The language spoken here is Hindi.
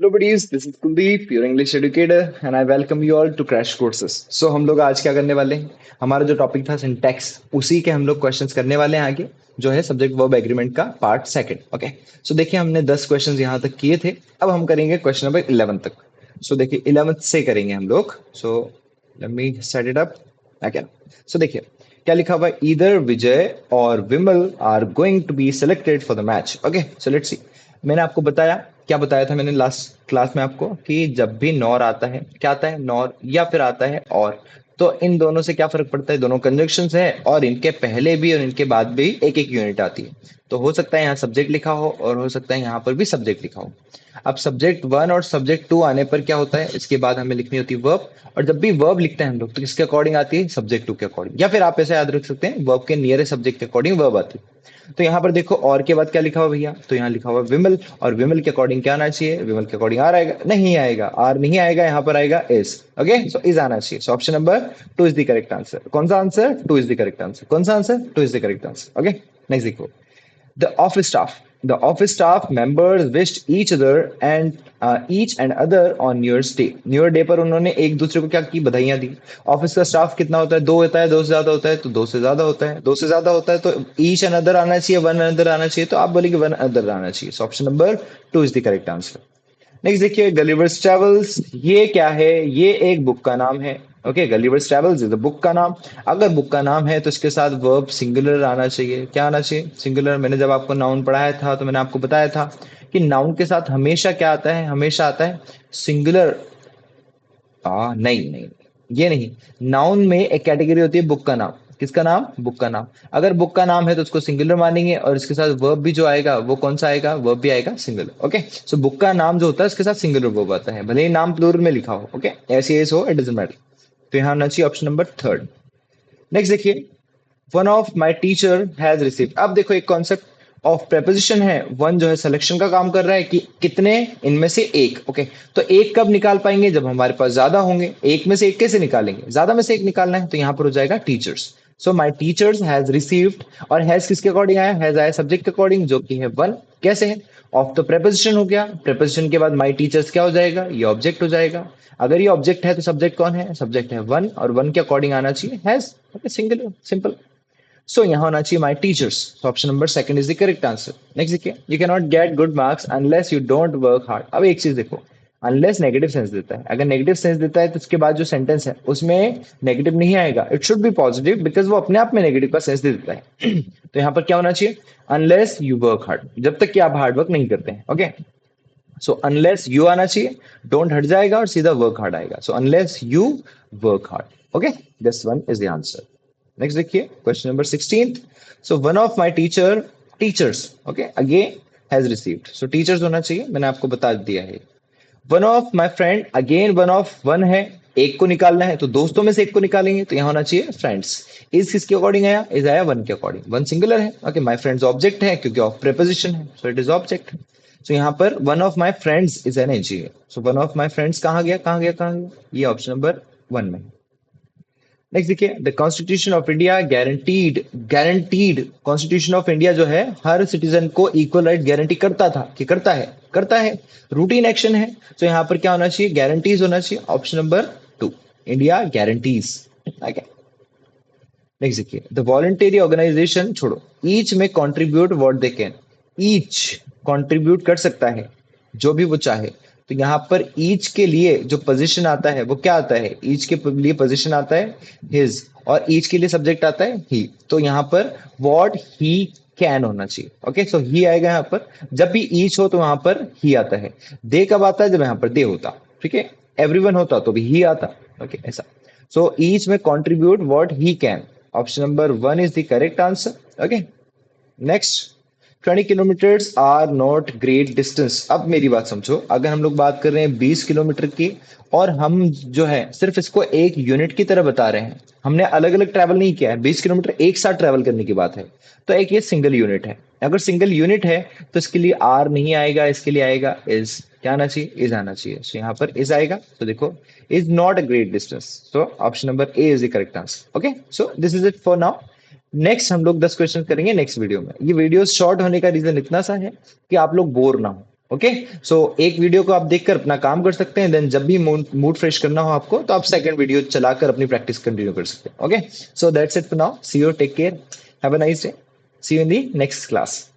Hello buddies, this is Kuldeep, your English educator, and I welcome you all to Crash Courses. So हम लोग आज क्या करने वाले हैं? हमारा जो टॉपिक था सिंटैक्स, उसी के हम लोग क्वेश्चंस करने वाले हैं आगे, जो है सब्जेक्ट वर्ब एग्रीमेंट का पार्ट सेकंड. ओके, सो देखिए हमने 10 क्वेश्चंस यहाँ तक किए थे. अब हम करेंगे क्वेश्चन नंबर 11 तक. सो देखिए 11th से करेंगे हम लोग. So let me set it up again. So देखिए क्या लिखा हुआ है, ईदर विजय और Vimal are going to be selected for the match. Okay, so let's see. मैंने आपको बताया, क्या बताया था मैंने लास्ट क्लास में आपको, कि जब भी नॉर आता है, क्या आता है, नॉर या फिर आता है और, तो इन दोनों से क्या फर्क पड़ता है, दोनों कंजंक्शंस है और इनके पहले भी और इनके बाद भी एक एक यूनिट आती है. तो हो सकता है यहाँ सब्जेक्ट लिखा हो और हो सकता है यहाँ पर भी सब्जेक्ट लिखा हो. अब सब्जेक्ट वन और सब्जेक्ट टू आने पर क्या होता है, इसके बाद हमें लिखनी होती है वर्ब. और जब भी वर्ब लिखते हैं हम लोग तो किसके अकॉर्डिंग आती है, सब्जेक्ट टू के अकॉर्डिंग, या फिर आप ऐसा याद रख सकते हैं वर्ब के नियरेस्ट सब्जेक्ट के अकॉर्डिंग वर्ब आती है. तो यहाँ पर देखो और के बाद क्या लिखा हुआ भैया, तो यहाँ लिखा हुआ विमल, और विमल के अकॉर्डिंग क्या आना चाहिए, विमल के अकॉर्डिंग आर आएगा, नहीं आएगा, आर नहीं आएगा, यहाँ पर आएगा इज. ओके, सो इज आना चाहिए. So option number two is the correct answer. कौन सा answer, two is the correct answer. कौन सा answer, two is the correct answer. Okay, next देखो. The office staff. The office staff members wished each and other on New Year's Day. New year day पर उन्होंने एक दूसरे को क्या की, बधाइयां दी. ऑफिस का स्टाफ कितना होता है, दो होता है, दो से ज्यादा होता है तो दो से ज्यादा होता है, दो से ज्यादा होता है तो ईच एंड अदर आना चाहिए, वन अदर आना चाहिए, तो आप बोलेंगे वन अदर आना चाहिए. So option number two is the correct answer. Next देखिए, गलिवर्स ट्रेवल्स. ये क्या है, ये एक बुक का नाम है. Okay, Gulliver's travels is the book का नाम. अगर बुक का नाम है तो इसके साथ वर्ब सिंगुलर आना चाहिए. क्या आना चाहिए, सिंगुलर. मैंने जब आपको नाउन पढ़ाया था तो मैंने आपको बताया था कि नाउन के साथ हमेशा क्या आता है, हमेशा आता है सिंगुलर. नहीं नहीं, ये नहीं. नाउन में एक कैटेगरी होती है बुक का नाम. किसका नाम, बुक का नाम. अगर बुक का नाम है तो उसको सिंगुलर मानेंगे और इसके साथ वर्ब भी जो आएगा वो कौन सा आएगा, वर्ब भी आएगा सिंगुलर. ओके, सो बुक का नाम जो होता है उसके साथ सिंगुलर वर्ब आता है, भले ही नाम प्लूरल में लिखा हो. ओके, ऐसे ऐसे हो, इट डजंट मैटर. तो यहाँ आना चाहिए ऑप्शन नंबर थर्ड. नेक्स्ट देखिए, one of my teacher has received. अब देखो एक कॉन्सेप्ट ऑफ प्रेपोजिशन है. वन जो है सिलेक्शन का काम कर रहा है कि कितने, इनमें से एक. ओके, तो एक कब निकाल पाएंगे, जब हमारे पास ज्यादा होंगे. एक में से एक कैसे निकालेंगे, ज्यादा में से एक निकालना है, तो यहाँ पर हो जाएगा teachers. So my teachers has received, और हैज किसके अकॉर्डिंग आया, हैज आया सब्जेक्ट के अकॉर्डिंग जो कि है वन. कैसे है, ऑफ तो प्रेपोजिशन हो गया, प्रेपोजिशन के बाद माई टीचर्स क्या हो जाएगा, ये ऑब्जेक्ट हो जाएगा. अगर ये ऑब्जेक्ट है तो सब्जेक्ट कौन है, सब्जेक्ट है वन, और वन के अकॉर्डिंग आना चाहिए has. Okay, single, simple. So यहाँ होना चाहिए माई टीचर्स. तो option number second is the correct answer. Next देखिए, you can not get good marks unless you don't work hard. अब एक चीज देखो, अनलेस नेगेटिव सेंस देता है. अगर नेगेटिव सेंस देता है तो उसके बाद जो सेंटेंस है उसमें नेगेटिव नहीं आएगा, it should be positive, because वो अपने आप में नेगेटिव का सेंस दे देता है. तो यहाँ पर क्या होना चाहिए, अनलेस यू वर्क हार्ड, जब तक कि आप हार्ड वर्क नहीं करते हैं. ओके, सो अनलेस यू आना चाहिए, डोंट हट जाएगा और सीधा वर्क हार्ड आएगा. So unless you work hard. Okay, this one is the answer. Next देखिए, question number 16. So one of my teachers, okay, again has received. So teachers होना चाहिए, मैंने आपको बता दिया है. One of my friend, again one of one है, एक को निकालना है तो दोस्तों में से एक को निकालेंगे, तो यहां होना चाहिए फ्रेंड्स. इज किसके अकॉर्डिंग आया, इज आया वन के अकॉर्डिंग, वन सिंगुलर है. ओके, माय फ्रेंड्स ऑब्जेक्ट है क्योंकि ऑफ प्रेपोजिशन है, so it is object. So यहाँ पर one of my friends is an एनजी है. So one of my friends कहाँ गया, कहाँ गया, कहाँ गया, ये ऑप्शन नंबर वन में. नेक्स्ट देखिए, the constitution of India guaranteed constitution of India जो है हर सिटीजन को इक्वल राइट गारंटी करता था, कि करता है, रूटीन एक्शन है. तो यहाँ पर क्या होना चाहिए, गारंटीज होना चाहिए. Option number two, India guarantees. Next देखिए, द वॉलंटरी ऑर्गेनाइजेशन छोड़ो, ईच में contribute what they can. Each contribute कर सकता है जो भी वो चाहे. तो यहाँ पर ईच के लिए जो पोजीशन आता है वो क्या आता है, ईच के लिए पोजीशन आता है हिज, और ईच के लिए सब्जेक्ट आता है ही. तो यहाँ पर व्हाट ही कैन होना चाहिए. ओके, सो ही आएगा यहाँ पर. जब भी ईच हो तो वहां पर ही आता है. दे कब आता है, जब यहाँ पर दे होता. ठीक है, एवरीवन होता तो भी ही आता. ओके, ऐसा. सो ईच में contribute what he can. Option number one is the correct answer. Okay, next. 20 kilometres are not great distance. अब मेरी बात समझो, अगर हम लोग बात कर रहे हैं 20 किलोमीटर की, और हम जो है सिर्फ इसको एक यूनिट की तरह बता रहे हैं, हमने अलग अलग ट्रैवल नहीं किया है, 20 किलोमीटर एक साथ ट्रैवल करने की बात है, तो एक ये सिंगल यूनिट है. अगर सिंगल यूनिट है तो इसके लिए आर नहीं आएगा, इसके लिए आएगा इज. क्या आना चाहिए, इज आना चाहिए. सो यहाँ पर इज आएगा. तो देखो, is not a great distance. So option number A is the correct answer. Okay, so this is it for now. Next हम लोग 10 क्वेश्चन करेंगे नेक्स्ट वीडियो में. ये वीडियो शॉर्ट होने का रीजन इतना सा है कि आप लोग बोर ना हो. ओके, सो एक वीडियो को आप देखकर अपना काम कर सकते हैं, देन जब भी मूड फ्रेश करना हो आपको तो आप सेकंड वीडियो चलाकर अपनी प्रैक्टिस कंटिन्यू कर सकते हैं। Okay, so that's it for now, see you, take care, have a nice day, see you in the next class.